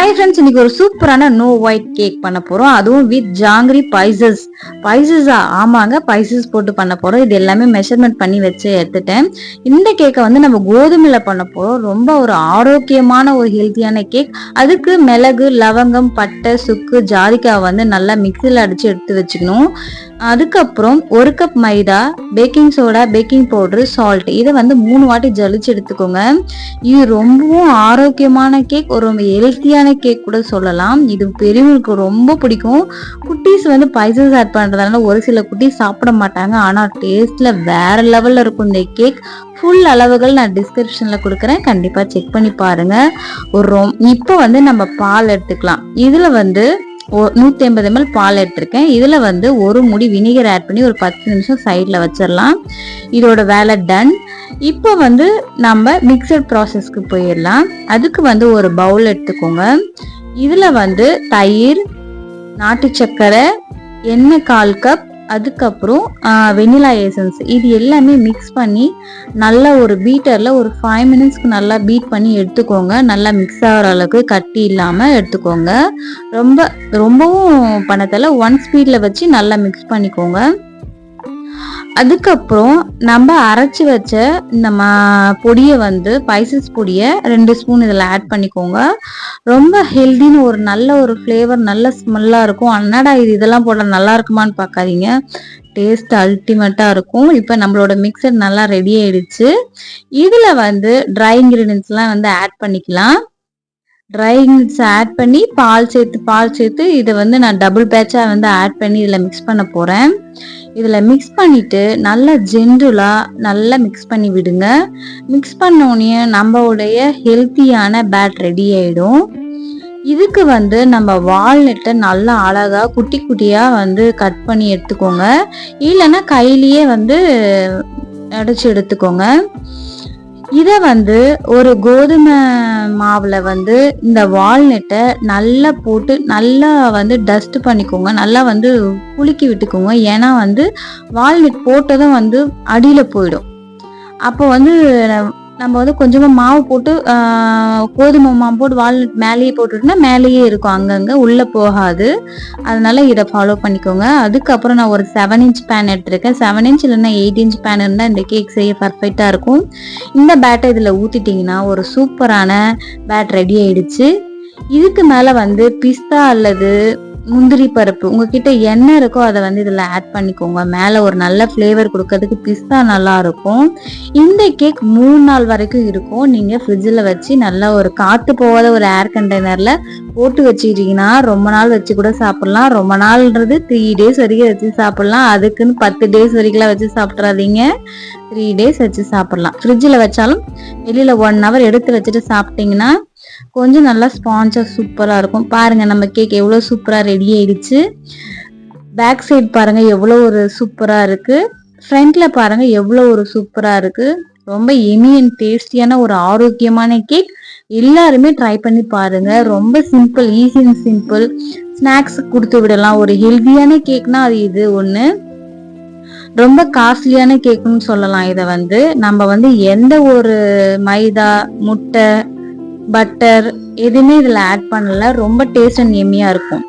Hi friends, இன்னைக்கு ஒரு சூப்பரான நோ ஒயிட் கேக் பண்ண போறோம். அதுவும் வித் ஜாங்கிரி பைசஸா ஆமாங்க, பைசஸ் போட்டு பண்ண போறோம். இது எல்லாமே மெஷர்மெண்ட் பண்ணி வச்சு எடுத்துட்டேன். இந்த கேக்கை வந்து நம்ம கோதுமையில பண்ண போறோம். ரொம்ப ஒரு ஆரோக்கியமான ஒரு ஹெல்த்தியான கேக். அதுக்கு மிளகு, லவங்கம், பட்டை, சுக்கு, ஜாதிக்காய் வந்து நல்லா மிக்சியில் அடிச்சு எடுத்து வச்சுக்கணும். அதுக்கப்புறம் 1 cup maida, baking soda, baking powder, salt இதை வந்து 3 வாட்டி ஜலிச்சு எடுத்துக்கோங்க. இது ரொம்பவும் ஆரோக்கியமான கேக், ஒரு ரொம்ப ஹெல்த்தியான கேக் கூட சொல்லலாம். இது பெரியவங்களுக்கு ரொம்ப பிடிக்கும். குட்டீஸ் வந்து பைசஸ் ஆட் பண்றதுனால ஒரு சில குட்டீஸ் சாப்பிட மாட்டாங்க. ஆனா டேஸ்ட்ல வேற லெவல்ல இருக்கும் இந்த கேக். ஃபுல் அளவுகள் நான் டிஸ்கிரிப்ஷன்ல கொடுக்குறேன், கண்டிப்பா செக் பண்ணி பாருங்க. இப்போ வந்து நம்ம பால் எடுத்துக்கலாம். இதுல வந்து 150 ml பால் எடுத்திருக்கேன். இதுல வந்து ஒரு முடி வினிகர் ஆட் பண்ணி ஒரு 10 நிமிஷம் சைட்ல வச்சிடலாம். இதோட வேலை டன். இப்போ வந்து நம்ம மிக்சர் ப்ராசஸ்க்கு போயிடலாம். அதுக்கு வந்து ஒரு பவுல் எடுத்துக்கோங்க. இதுல வந்து தயிர், நாட்டு சர்க்கரை, எண்ணெய் 1/4 கப், அதுக்கப்புறம் வெனிலா எசன்ஸ் இது எல்லாமே மிக்ஸ் பண்ணி நல்லா ஒரு பீட்டர்ல ஒரு 5 மினிட்ஸ்க்கு நல்லா பீட் பண்ணி எடுத்துக்கோங்க. நல்லா மிக்ஸ் ஆகிற அளவுக்கு கட்டி இல்லாம எடுத்துக்கோங்க. ரொம்பவும் பண்ண தேவையில்ல, 1 ஸ்பீட்ல வச்சு நல்லா மிக்ஸ் பண்ணிக்கோங்க. அதுக்கப்புறம் நம்ம அரைச்சி வச்ச இந்த பொடியை வந்து பைசஸ் பொடியை 2 ஸ்பூன் இதில் ஆட் பண்ணிக்கோங்க. ரொம்ப ஹெல்தின்னு ஒரு நல்ல ஒரு ஃப்ளேவர், நல்ல ஸ்மெல்லாக இருக்கும். அன்னடா இது இதெல்லாம் போட்டால் நல்லா இருக்குமான்னு பார்க்காதீங்க, டேஸ்ட் அல்டிமேட்டாக இருக்கும். இப்போ நம்மளோட மிக்சர் நல்லா ரெடி ஆயிடுச்சு. இதில் வந்து ட்ரை இன்க்ரீடியன்ஸ்லாம் வந்து ஆட் பண்ணிக்கலாம். ட்ரை இன்க்ரீடியன்ஸ் ஆட் பண்ணி பால் சேர்த்து இதை வந்து நான் டபுள் பேட்சாக வந்து ஆட் பண்ணி இதில் மிக்ஸ் பண்ண போகிறேன். இதில் மிக்ஸ் பண்ணிட்டு நல்லா ஜென்ரலாக நல்லா மிக்ஸ் பண்ணி விடுங்க. மிக்ஸ் பண்ணோடனே நம்மளுடைய ஹெல்த்தியான பேட் ரெடி ஆயிடும். இதுக்கு வந்து நம்ம வால்நட்டை நல்லா அழகா குட்டி குட்டியாக வந்து கட் பண்ணி எடுத்துக்கோங்க. இல்லைன்னா கையிலேயே வந்து அடைச்சி எடுத்துக்கோங்க. இதை வந்து ஒரு கோதுமை மாவில் வந்து இந்த வால்நட்டை நல்லா போட்டு நல்லா வந்து டஸ்ட் பண்ணிக்கோங்க. நல்லா வந்து குலுக்கி விட்டுக்கோங்க. ஏன்னா வந்து வால்நட் போட்டதும் வந்து அடியில் போயிடும். அப்போ வந்து நம்ம வந்து கொஞ்சமாக மாவு போட்டு கோதுமை மாவு போட்டு வால்நட் மேலேயே போட்டுட்டோம்னா மேலேயே இருக்கும், அங்கங்கே உள்ளே போகாது. அதனால இதை ஃபாலோ பண்ணிக்கோங்க. அதுக்கப்புறம் நான் ஒரு 7 இன்ச் பேன் எடுத்திருக்கேன். 7 இன்ச் இல்லைன்னா 8 இன்ச் பேன் இருந்தால் இந்த கேக் செய்ய பர்ஃபெக்டாக இருக்கும். இந்த பேட்டை இதில் ஊற்றிட்டிங்கன்னா ஒரு சூப்பரான பேட் ரெடி ஆயிடுச்சு. இதுக்கு மேலே வந்து பிஸ்தா அல்லது முந்திரி பருப்பு உங்ககிட்ட என்ன இருக்கோ அதை வந்து இதில் ஆட் பண்ணிக்கோங்க. மேலே ஒரு நல்ல ஃப்ளேவர் கொடுக்கறதுக்கு பிஸ்தா நல்லா இருக்கும். இந்த கேக் 3 நாள் வரைக்கும் இருக்கும். நீங்கள் ஃப்ரிட்ஜில் வச்சு நல்லா ஒரு காற்று போகாத ஒரு ஏர் கண்டெய்னரில் போட்டு வச்சுக்கிட்டிங்கன்னா ரொம்ப நாள் வச்சு கூட சாப்பிட்லாம். ரொம்ப நாள்ன்றது 3 டேஸ் வரைக்கும் வச்சு சாப்பிட்லாம். அதுக்குன்னு 10 டேஸ் வரைக்கும்லாம் வச்சு சாப்பிட்றாதீங்க. 3 டேஸ் வச்சு சாப்பிட்லாம். ஃப்ரிட்ஜில் வச்சாலும் வெளியில் 1 hour எடுத்து வச்சுட்டு சாப்பிட்டிங்கன்னா கொஞ்சம் நல்லா ஸ்பான்ஜாக சூப்பராக இருக்கும். பாருங்கள் நம்ம கேக் எவ்வளோ சூப்பராக ரெடி ஆயிடுச்சு. பேக் சைட் பாருங்கள் எவ்வளோ ஒரு சூப்பராக இருக்குது. ஃப்ரண்ட்டில் பாருங்கள் எவ்வளோ ஒரு சூப்பராக இருக்குது. ரொம்ப எமி அண்ட் டேஸ்டியான ஒரு ஆரோக்கியமான கேக். எல்லாருமே ட்ரை பண்ணி பாருங்கள். ரொம்ப simple, easy and simple. Snacks கொடுத்து விடலாம். ஒரு ஹெல்த்தியான கேக்னா அது இது ஒன்று. ரொம்ப காஸ்ட்லியான கேக்குன்னு சொல்லலாம். இதை வந்து நம்ம வந்து எந்த ஒரு மைதா, முட்டை, பட்டர் எதுவுமே இதில் ஆட் பண்ணல. ரொம்ப டேஸ்ட் அண்ட் எம்மியாக இருக்கும்.